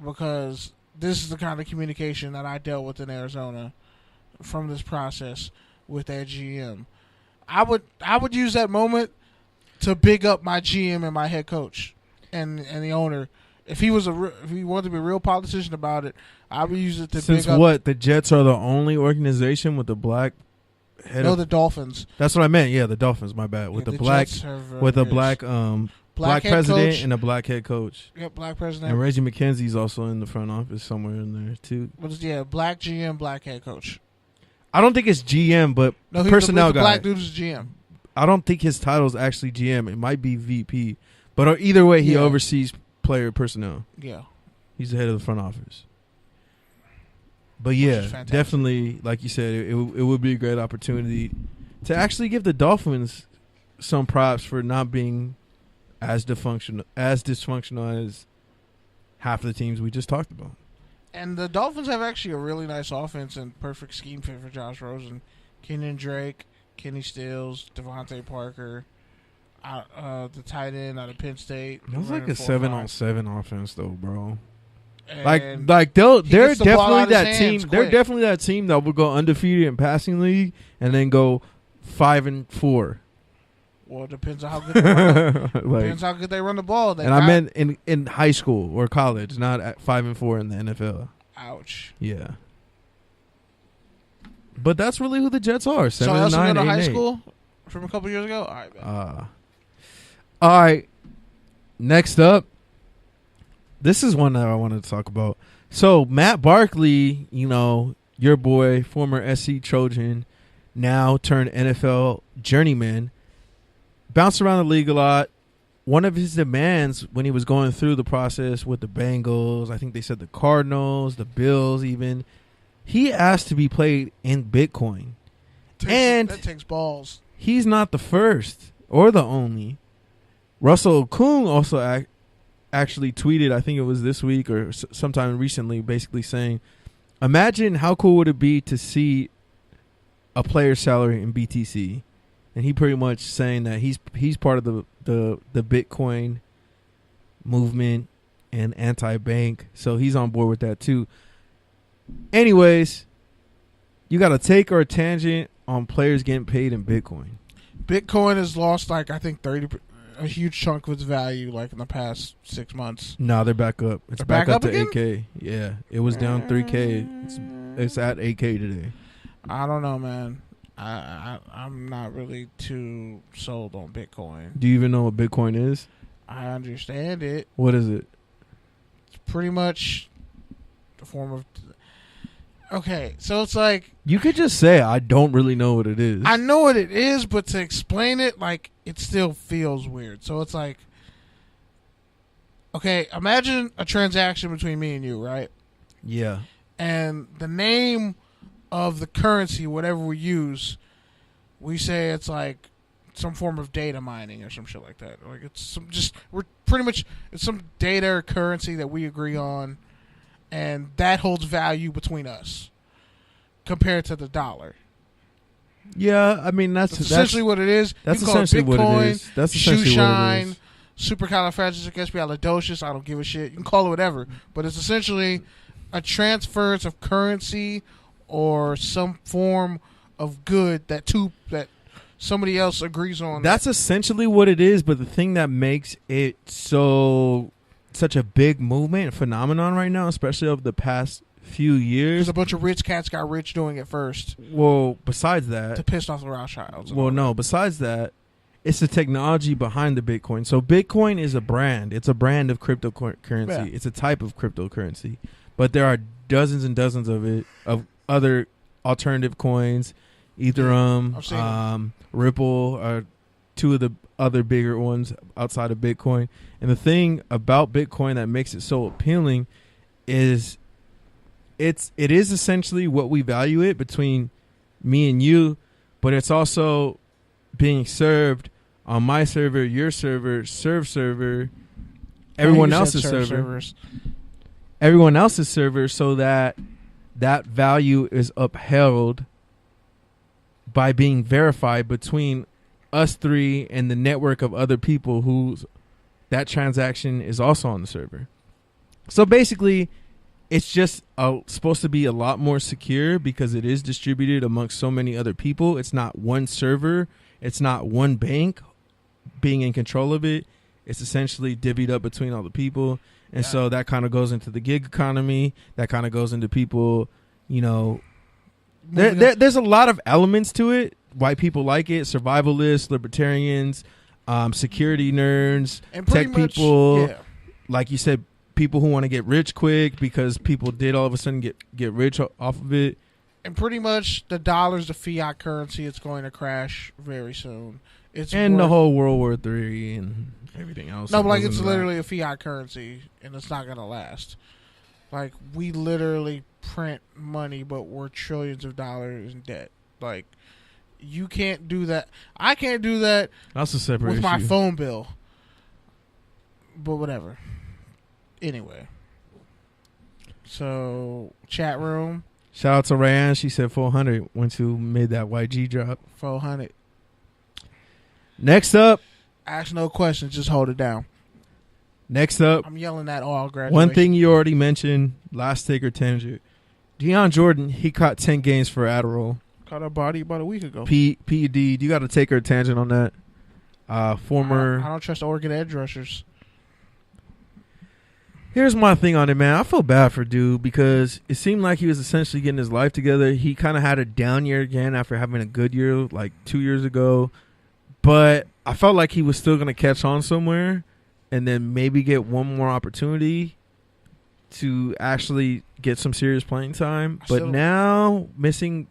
because this is the kind of communication that I dealt with in Arizona from this process with that GM. I would use that moment to big up my GM and my head coach and the owner. If he wanted to be a real politician about it, I would use it to Since big up. what? The Jets are the only organization with the black head. No, the Dolphins. That's what I meant. Yeah, the Dolphins. My bad. With Yeah, the black, Jets have, with a yes. black head president coach. and a black head coach. Yep, black president. And Reggie McKenzie's also in the front office somewhere in there too. Yeah, black GM, black head coach. I don't think it's GM, but No, he's personnel the guy. black dude is GM. I don't think his title is actually GM. It might be VP, but either way, he oversees player personnel. Yeah, he's the head of the front office. But yeah, definitely, like you said, it would be a great opportunity to actually give the Dolphins some props for not being as dysfunctional as half the teams we just talked about. And the Dolphins have actually a really nice offense and perfect scheme fit for Josh Rosen. Kenyon Drake, Kenny Stills, Devontae Parker, the tight end out of Penn State. That's like a 7-on-7 offense, though, bro. And Like they're definitely that team. Quick. They're definitely that team that will go undefeated in passing league and then go 5-4. Well, it depends on how good they run depends how good they run the ball. I meant in high school or college, not at 5-4 in the NFL. Ouch. Yeah. But that's really who the Jets are. 7-9, so I also go to high 8-8. school from a couple years ago? All right, man. All right. Next up, this is one that I wanted to talk about. So Matt Barkley, your boy, former SC Trojan, now turned NFL journeyman, bounced around the league a lot. One of his demands when he was going through the process with the Bengals, I think they said the Cardinals, the Bills even, he asked to be played in Bitcoin. That takes balls. He's not the first or the only. Russell Okung also actually tweeted, I think it was this week or sometime recently, basically saying, imagine how cool would it be to see a player's salary in BTC. And he pretty much saying that he's part of the Bitcoin movement and anti-bank. So he's on board with that too. Anyways, you got a take or a tangent on players getting paid in Bitcoin. Bitcoin has lost a huge chunk of its value in the past 6 months. No, they're back up. It's back up to again? 8K. Yeah, it was down 3K. It's at 8K today. I don't know, man. I'm not really too sold on Bitcoin. Do you even know what Bitcoin is? I understand it. What is it? It's pretty much the form of... Okay, so it's like... You could just say, I don't really know what it is. I know what it is, but to explain it, it still feels weird. So it's like... Okay, imagine a transaction between me and you, right? Yeah. And the name of the currency, whatever we use, we say it's like some form of data mining or some shit like that. It's some data or currency that we agree on, and that holds value between us compared to the dollar. Yeah, I mean that's essentially what it is. That's you can essentially call it Bitcoin, what it is. That's essentially shoeshine, what it is. supercalifragilisticexpialidocious. I don't give a shit. You can call it whatever, but it's essentially a transference of currency or some form of good that somebody else agrees on. That's essentially what it is, but the thing that makes it such a big movement, phenomenon right now, especially over the past few years. Because a bunch of rich cats got rich doing it first. Well, besides that. To piss off the Rothschilds. Well, no, besides that, it's the technology behind the Bitcoin. So Bitcoin is a brand. It's a brand of cryptocurrency. Yeah. It's a type of cryptocurrency. But there are dozens and dozens of other alternative coins. Ethereum, Ripple are two of the other bigger ones outside of Bitcoin. And the thing about Bitcoin that makes it so appealing is it is essentially what we value it between me and you, but it's also being served on my server, your server, server, everyone else's server, everyone else's server, so that value is upheld by being verified between us three and the network of other people whose that transaction is also on the server. So basically, it's just supposed to be a lot more secure because it is distributed amongst so many other people. It's not one server. It's not one bank being in control of it. It's essentially divvied up between all the people. And so that kind of goes into the gig economy. That kind of goes into people, you know. There's a lot of elements to it. White people like it. Survivalists, libertarians, security nerds, tech people. Yeah. Like you said, people who want to get rich quick because people did all of a sudden get rich off of it. And pretty much the dollar's the fiat currency. It's going to crash very soon. The whole World War III and everything else. No, but like it's literally a fiat currency, and it's not going to last. Like, we literally print money, but we're trillions of dollars in debt. Like, you can't do that. I can't do that. That's a separate with issue. My phone bill. But whatever. Anyway. So, chat room. Shout out to Ryan. She said 400 once who made that YG drop. 400. Next up. Ask no questions. Just hold it down. Next up. I'm yelling at all graduation. One thing you already mentioned. Last taker tangent. Deion Jordan, he caught 10 games for Adderall. Caught a body about a week ago. PED. You got to take her tangent on that. Former. I don't trust Oregon edge rushers. Here's my thing on it, man. I feel bad for dude because it seemed like he was essentially getting his life together. He kind of had a down year again after having a good year like 2 years ago. But I felt like he was still going to catch on somewhere and then maybe get one more opportunity to actually get some serious playing time. But now, missing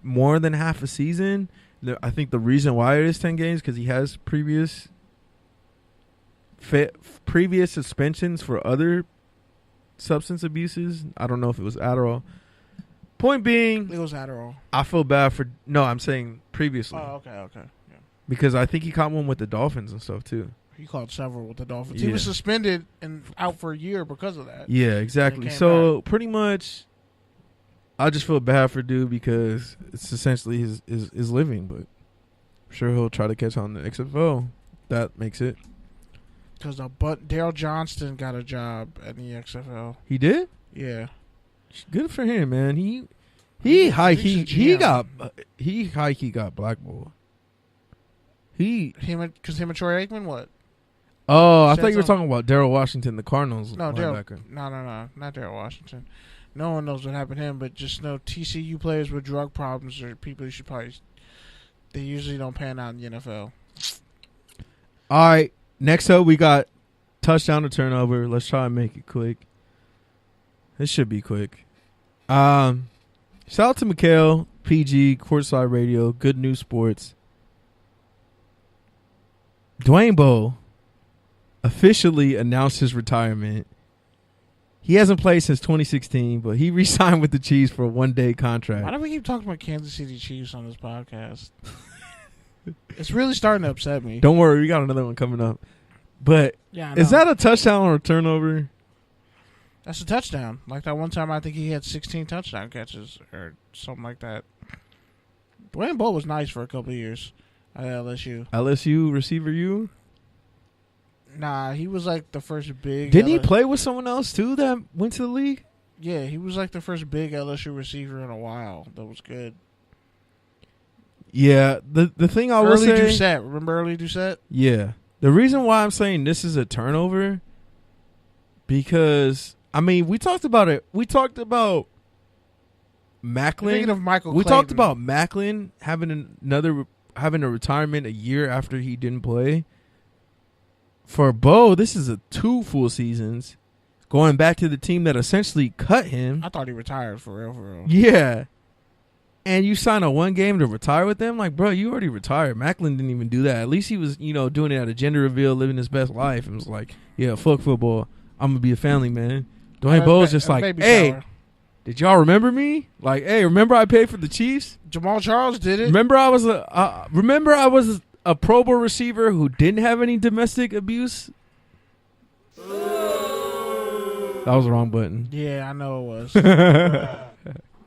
more than half a season, I think the reason why it is 10 games because he has previous suspensions for other substance abuses. I don't know if it was Adderall. Point being, it was Adderall. I feel bad for. No, I'm saying previously. Oh, okay. Yeah. Because I think he caught one with the Dolphins and stuff too. He caught several with the Dolphins. Yeah. He was suspended and out for a year because of that. Yeah, exactly. So pretty much, I just feel bad for dude because it's essentially his living. But I'm sure he'll try to catch on the XFL. That makes it. Because Daryl Johnston got a job at the XFL. He did? Yeah. Good for him, man. He got blackballed. Because him and Troy Aikman, what? Oh, I thought you were talking about Daryl Washington, the Cardinals. No, not Daryl Washington. No one knows what happened to him, but just know TCU players with drug problems are people you should probably. They usually don't pan out in the NFL. All right. Next up, we got touchdown to turnover. Let's try and make it quick. This should be quick. Shout out to Mikhail, PG, Courtside Radio, Good News Sports. Dwayne Bowe officially announced his retirement. He hasn't played since 2016, but he re-signed with the Chiefs for a one-day contract. Why do we keep talking about Kansas City Chiefs on this podcast? It's really starting to upset me. Don't worry, we got another one coming up. But is that a touchdown or a turnover? That's a touchdown. Like that one time I think he had 16 touchdown catches or something like that. Dwayne Bowe was nice for a couple of years at LSU. LSU receiver you? Nah, he was like the first big... Didn't he play with someone else too that went to the league? Yeah, he was like the first big LSU receiver in a while that was good. Yeah, the thing I will say... Early Doucette. Remember Early Doucette? Yeah. The reason why I'm saying this is a turnover, because, I mean, we talked about it. We talked about Macklin. Thinking of Michael We Clayton. talked about Macklin having a retirement a year after he didn't play. For Bowe, this is 2 full seasons. Going back to the team that essentially cut him. I thought he retired for real. Yeah. And you sign a 1 game to retire with them? Like, bro, you already retired. Macklin didn't even do that. At least he was, doing it at a gender reveal, living his best life. And was like, yeah, fuck football. I'm going to be a family man. Dwayne Bowe's just like, hey, did y'all remember me? Like, hey, remember I paid for the Chiefs? Jamal Charles did it. Remember I was a Pro Bowl receiver who didn't have any domestic abuse? That was the wrong button. Yeah, I know it was.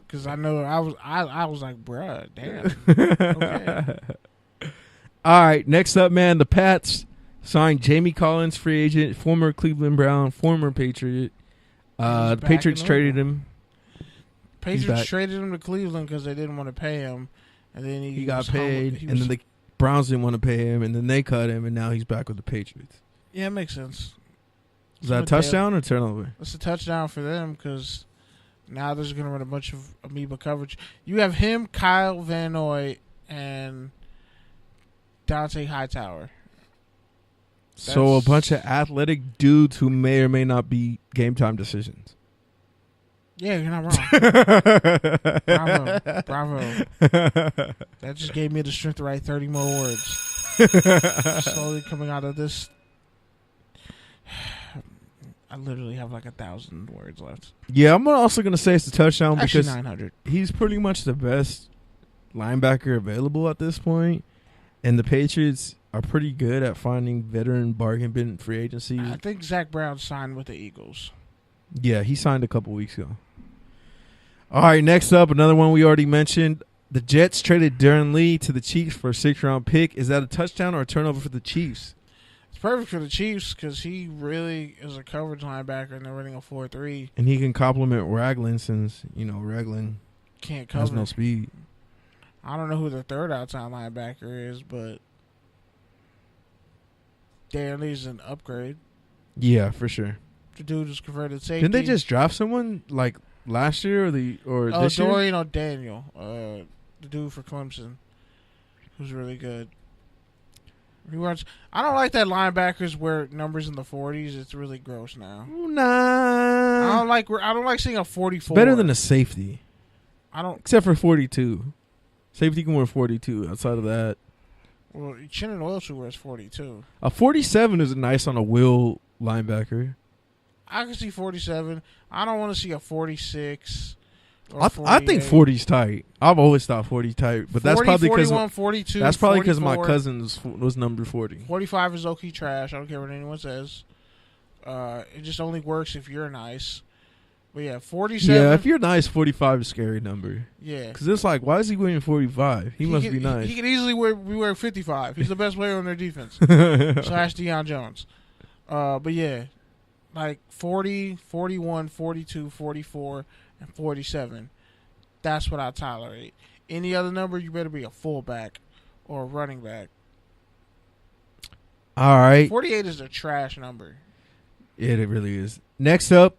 Because I know I was like, bruh, damn. Okay. All right, next up, man, the Pats Signed Jamie Collins, free agent, former Cleveland Brown, former Patriot. The Patriots traded him. Patriots traded him to Cleveland because they didn't want to pay him, and then he got paid, and then the Browns didn't want to pay him, and then they cut him, and now he's back with the Patriots. Yeah, it makes sense. Is that a touchdown or turnover? It's a touchdown for them because now they're going to run a bunch of amoeba coverage. You have him, Kyle Van Noy, and Dante Hightower. So a bunch of athletic dudes who may or may not be game time decisions. Yeah, you're not wrong. Bravo. That just gave me the strength to write 30 more words. Slowly coming out of this. I literally have like 1,000 words left. Yeah, I'm also going to say it's a touchdown because 900. He's pretty much the best linebacker available at this point. And the Patriots are pretty good at finding veteran bargain bin free agencies. I think Zach Brown signed with the Eagles. Yeah, he signed a couple weeks ago. All right, next up, another one we already mentioned. The Jets traded Darren Lee to the Chiefs for a 6th-round pick. Is that a touchdown or a turnover for the Chiefs? It's perfect for the Chiefs because he really is a coverage linebacker and they're running a 4-3. And he can complement Ragland since, Ragland can't cover. Has no speed. I don't know who the third outside linebacker is, but Darren Lee's an upgrade. Yeah, for sure. The dude was converted safety. Didn't they just draft someone like last year or this year? Dorian O'Daniel, the dude for Clemson, who's really good. I don't like that linebackers wear numbers in the 40s. It's really gross now. Nah, I don't like seeing a 44. Better than a safety. Except for 42. Safety can wear 42. Outside of that, well, Chinnon Wilson wears 42. A 47 is nice on a will linebacker. I can see 47. I don't want to see a 46. I think 40's tight. I've always thought 40's tight, but 40, that's probably because 41, 42. That's probably because my cousin was number 40. 45 is low-key trash. I don't care what anyone says. It just only works if you're nice. But yeah, 47. Yeah, if you're nice, 45 is a scary number. Yeah, because it's like, why is he wearing 45? He must be nice. He could easily wear 55. He's the best player on their defense. / Deion Jones. But yeah, like 40, 41, 42, 44, and 47. That's what I tolerate. Any other number, you better be a fullback or a running back. All right. 48 is a trash number. Yeah, it really is. Next up,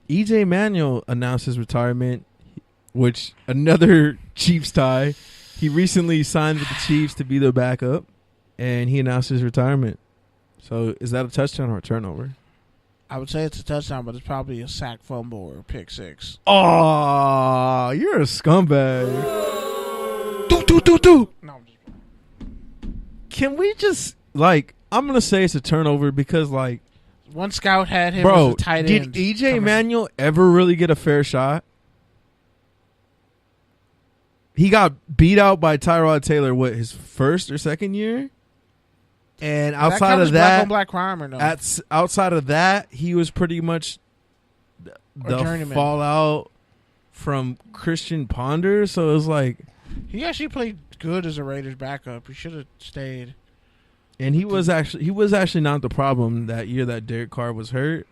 E.J. Manuel announced his retirement, which another Chiefs tie. He recently signed with the Chiefs to be their backup, and he announced his retirement. So is that a touchdown or a turnover? I would say it's a touchdown, but it's probably a sack, fumble, or a pick six. Oh, you're a scumbag. Do. No, I'm just... Can we just, I'm going to say it's a turnover because, one scout had him as a tight end. Did E.J. Manuel ever really get a fair shot? He got beat out by Tyrod Taylor, his first or second year? And outside of that, black on black crime or no? Outside of that, he was pretty much the fallout from Christian Ponder. So it was like he actually played good as a Raiders backup. He should have stayed. And he was actually not the problem that year that Derek Carr was hurt.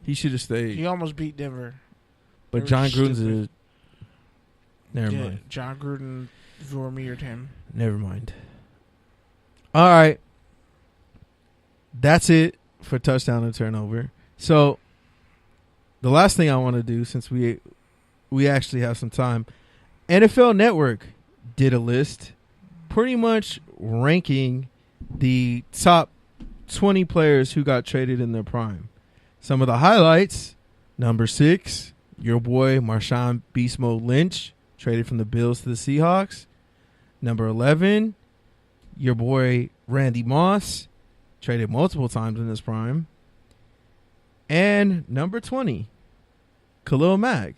He should have stayed. He almost beat Denver. But John Gruden's never mind. John Gruden Vormeered him. Never mind. All right. That's it for touchdown and turnover. So the last thing I want to do, since we actually have some time, NFL Network did a list pretty much ranking the top 20 players who got traded in their prime. Some of the highlights: number 6, your boy Marshawn Beast Mode Lynch, traded from the Bills to the Seahawks. Number 11, your boy Randy Moss, traded multiple times in his prime. And number 20, Khalil Mack.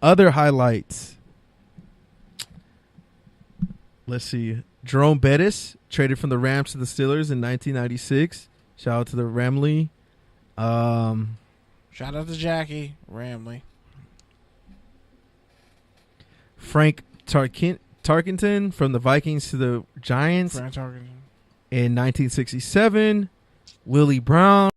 Other highlights. Let's see. Jerome Bettis, traded from the Rams to the Steelers in 1996. Shout out to the Ramley. Shout out to Jackie Ramley. Frank Tarkenton from the Vikings to the Giants. Frank Tarkenton. In 1967, Willie Brown